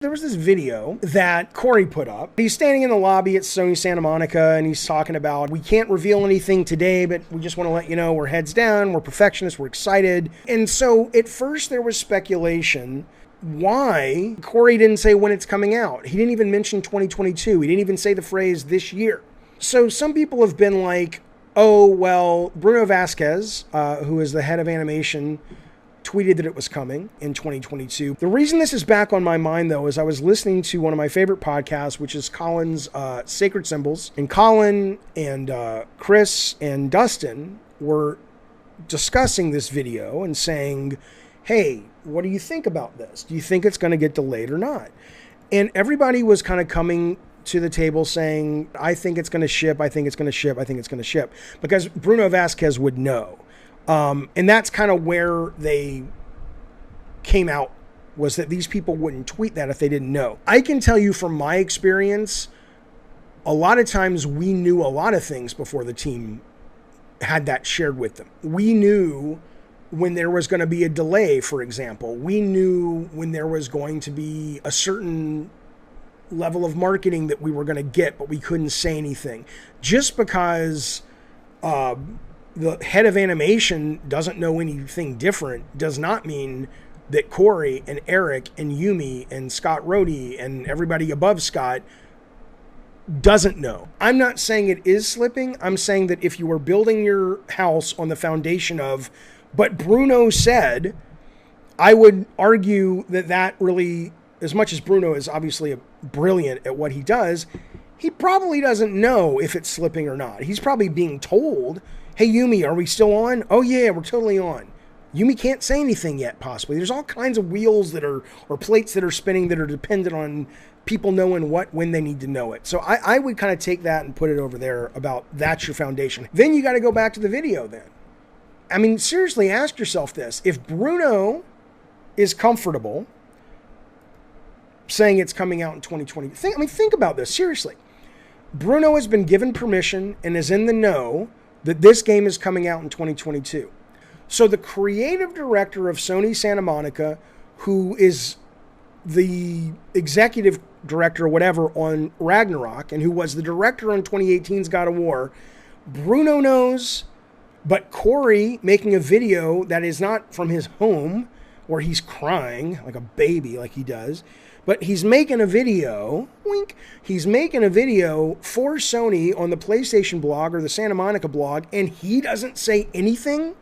There was this video that Cory put up. He's standing in the lobby at Sony Santa Monica and he's talking about, we can't reveal anything today, but we just want to let you know we're heads down, we're perfectionists, we're excited. And so at first there was speculation why Cory didn't say when it's coming out. He didn't even mention 2022. He didn't even say the phrase this year. So some people have been like, oh, well, Bruno Vasquez, who is the head of animation, tweeted that it was coming in 2022. The reason this is back on my mind, though, is I was listening to one of my favorite podcasts, which is Colin's Sacred Symbols. And Colin and Chris and Dustin were discussing this video and saying, hey, what do you think about this? Do you think it's going to get delayed or not? And everybody was kind of coming to the table saying, I think it's going to ship, I think it's going to ship, I think it's going to ship. Because Bruno Vasquez would know. And that's kind of where they came out, was that these people wouldn't tweet that if they didn't know. I can tell you from my experience, a lot of times we knew a lot of things before the team had that shared with them. We knew when there was going to be a delay, for example. We knew when there was going to be a certain level of marketing that we were going to get, but we couldn't say anything. Just because the head of animation doesn't know anything different does not mean that Cory and Eric and Yumi and Scott Rohde and everybody above Scott doesn't know. I'm not saying it is slipping. I'm saying that if you were building your house on the foundation of, but Bruno said, I would argue that that really, as much as Bruno is obviously brilliant at what he does, he probably doesn't know if it's slipping or not. He's probably being told, hey, Yumi, are we still on? Oh, yeah, we're totally on. Yumi can't say anything yet, possibly. There's all kinds of wheels that are, or plates that are spinning that are dependent on people knowing what, when they need to know it. So I would kind of take that and put it over there about that's your foundation. Then you got to go back to the video then. I mean, seriously, ask yourself this. If Bruno is comfortable saying it's coming out in 2020, think about this, seriously. Bruno has been given permission and is in the know that this game is coming out in 2022. So the creative director of Sony Santa Monica, who is the executive director or whatever on Ragnarok, and who was the director on 2018's God of War, Bruno knows, but Cory making a video that is not from his home, where he's crying like a baby like he does, but he's making a video, wink, he's making a video for Sony on the PlayStation blog or the Santa Monica blog, and he doesn't say anything.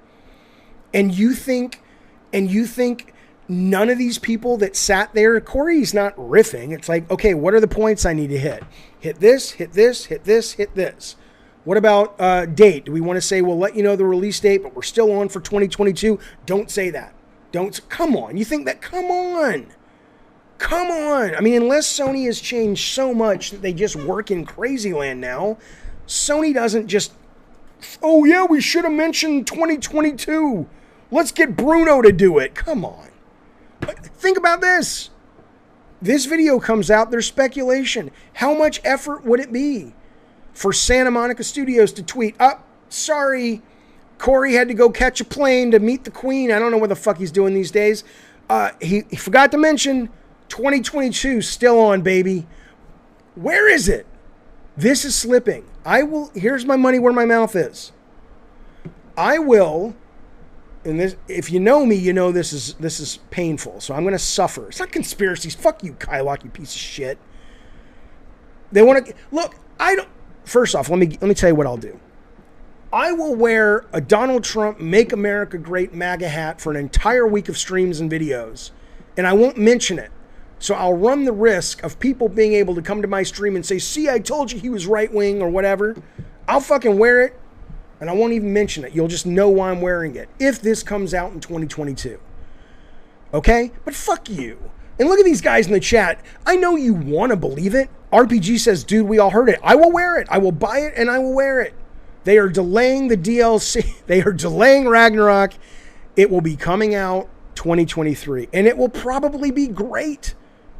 And you think none of these people that sat there, Cory's not riffing. It's like, okay, what are the points I need to hit? Hit this, hit this, hit this, hit this. What about date? Do we want to say, we'll let you know the release date, but we're still on for 2022? Don't say that. Come on. You think that? Come on. Come on. I mean, unless Sony has changed so much that they just work in crazy land now, Sony doesn't just, oh yeah, we should have mentioned 2022. Let's get Bruno to do it. Come on. Think about this. This video comes out, there's speculation. How much effort would it be for Santa Monica Studios to tweet, sorry, Cory had to go catch a plane to meet the Queen. I don't know what the fuck he's doing these days. He forgot to mention 2022 still on, baby. Where is it? This is slipping. Here's my money where my mouth is. I will, and this, if you know me, you know this is painful. So I'm going to suffer. It's not conspiracies. Fuck you, Kylock, you piece of shit. They want to look. First off, let me tell you what I'll do. I will wear a Donald Trump Make America Great MAGA hat for an entire week of streams and videos, and I won't mention it. So I'll run the risk of people being able to come to my stream and say, see, I told you he was right-wing or whatever. I'll fucking wear it, and I won't even mention it. You'll just know why I'm wearing it if this comes out in 2022. Okay? But fuck you. And look at these guys in the chat. I know you want to believe it. RPG says, dude, we all heard it. I will wear it. I will buy it, and I will wear it. They are delaying the DLC. They are delaying Ragnarok. It will be coming out 2023, and it will probably be great.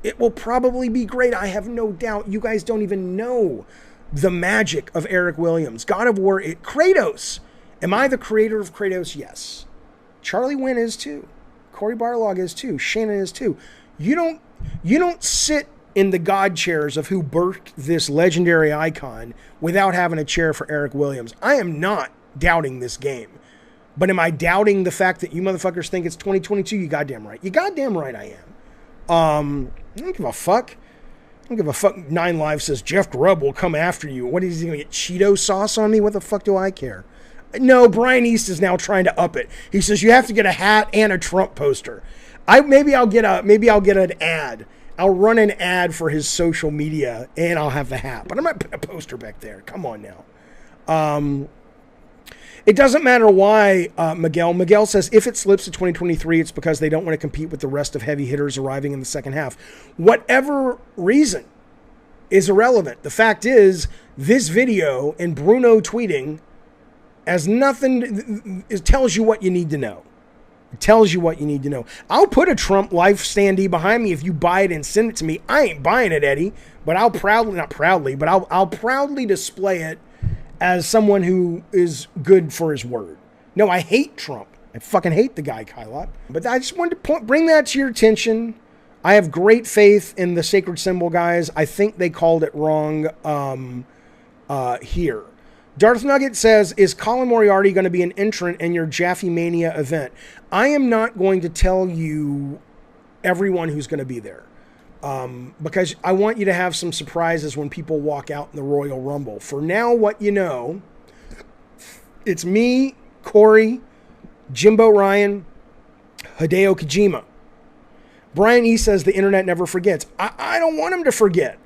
It will probably be great. I have no doubt. You guys don't even know the magic of Eric Williams. God of War, Kratos. Am I the creator of Kratos? Yes. Charlie Wynn is too. Cory Barlog is too. Shannon is too. You don't you don't sit in the God chairs of who birthed this legendary icon without having a chair for Eric Williams. I am not doubting this game. But am I doubting the fact that you motherfuckers think it's 2022? You goddamn right. You goddamn right I am. I don't give a fuck. I don't give a fuck. 9 Live says Jeff Grubb will come after you. What is he going to get Cheeto sauce on me? What the fuck do I care? No, Brian East is now trying to up it. He says you have to get a hat and a Trump poster. Maybe I'll get an ad. I'll run an ad for his social media and I'll have the hat. But I might put a poster back there. Come on now. It doesn't matter why, Miguel. Miguel says if it slips to 2023, it's because they don't want to compete with the rest of heavy hitters arriving in the second half. Whatever reason is irrelevant. The fact is, this video and Bruno tweeting has nothing. It tells you what you need to know. It tells you what you need to know. I'll put a Trump life standee behind me if you buy it and send it to me. I ain't buying it, Eddie, but I'll proudly display it as someone who is good for his word. No, I hate Trump. I fucking hate the guy, Kylot. But I just wanted to bring that to your attention. I have great faith in the Sacred Symbol guys. I think they called it wrong here. Darth Nugget says, is Colin Moriarty going to be an entrant in your Jaffe Mania event? I am not going to tell you everyone who's going to be there. Because I want you to have some surprises when people walk out in the Royal Rumble. For now, what you know, it's me, Cory, Jimbo Ryan, Hideo Kojima. Brian E. says the internet never forgets. I don't want him to forget.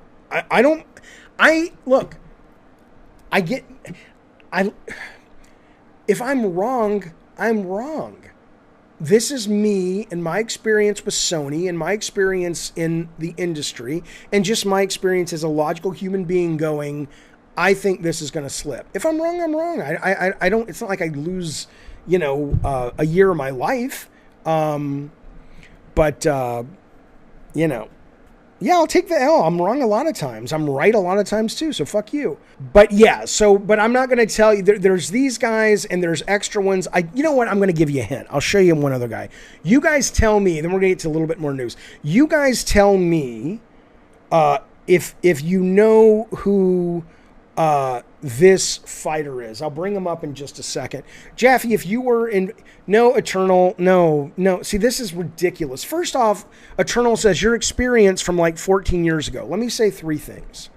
If I'm wrong, I'm wrong. This is me and my experience with Sony and my experience in the industry and just my experience as a logical human being going, I think this is going to slip. If I'm wrong, I'm wrong. I don't, it's not like I lose, a year of my life. Yeah, I'll take the L. I'm wrong a lot of times. I'm right a lot of times too, so fuck you. But yeah, but I'm not going to tell you. There's these guys and there's extra ones. You know what? I'm going to give you a hint. I'll show you one other guy. You guys tell me, then we're going to get to a little bit more news. You guys tell me if you know who this fighter is. I'll bring him up in just a second. Jaffe, if you were in... No, Eternal. No. See, this is ridiculous. First off, Eternal says your experience from like 14 years ago. Let me say three things.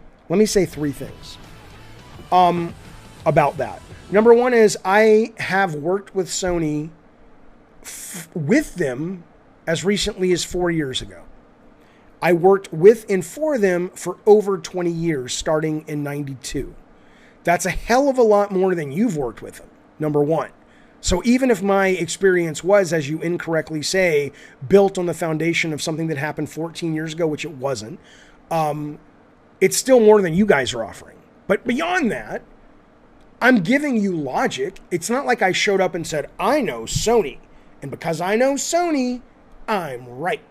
About that. Number one is I have worked with Sony with them as recently as 4 years ago. I worked with and for them for over 20 years, starting in 92. That's a hell of a lot more than you've worked with them, number one. So even if my experience was, as you incorrectly say, built on the foundation of something that happened 14 years ago, which it wasn't, it's still more than you guys are offering. But beyond that, I'm giving you logic. It's not like I showed up and said, I know Sony, and because I know Sony, I'm right.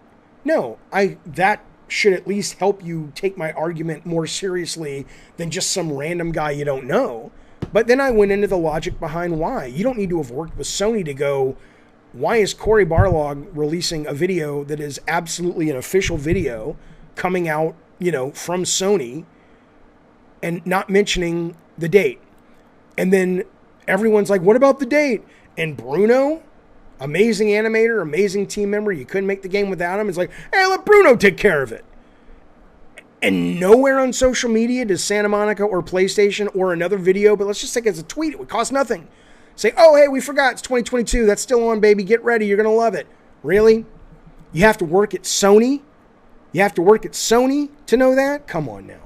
No, that should at least help you take my argument more seriously than just some random guy you don't know. But then I went into the logic behind why. You don't need to have worked with Sony to go, why is Cory Barlog releasing a video that is absolutely an official video coming out, from Sony and not mentioning the date? And then everyone's like, what about the date? And Bruno, amazing animator, amazing team member, you couldn't make the game without him. It's like, hey, let Bruno take care of it. And nowhere on social media does Santa Monica or PlayStation or another video, but let's just take it as a tweet. It would cost nothing. Say, oh, hey, we forgot. It's 2022. That's still on, baby. Get ready. You're going to love it. Really? You have to work at Sony? You have to work at Sony to know that? Come on now.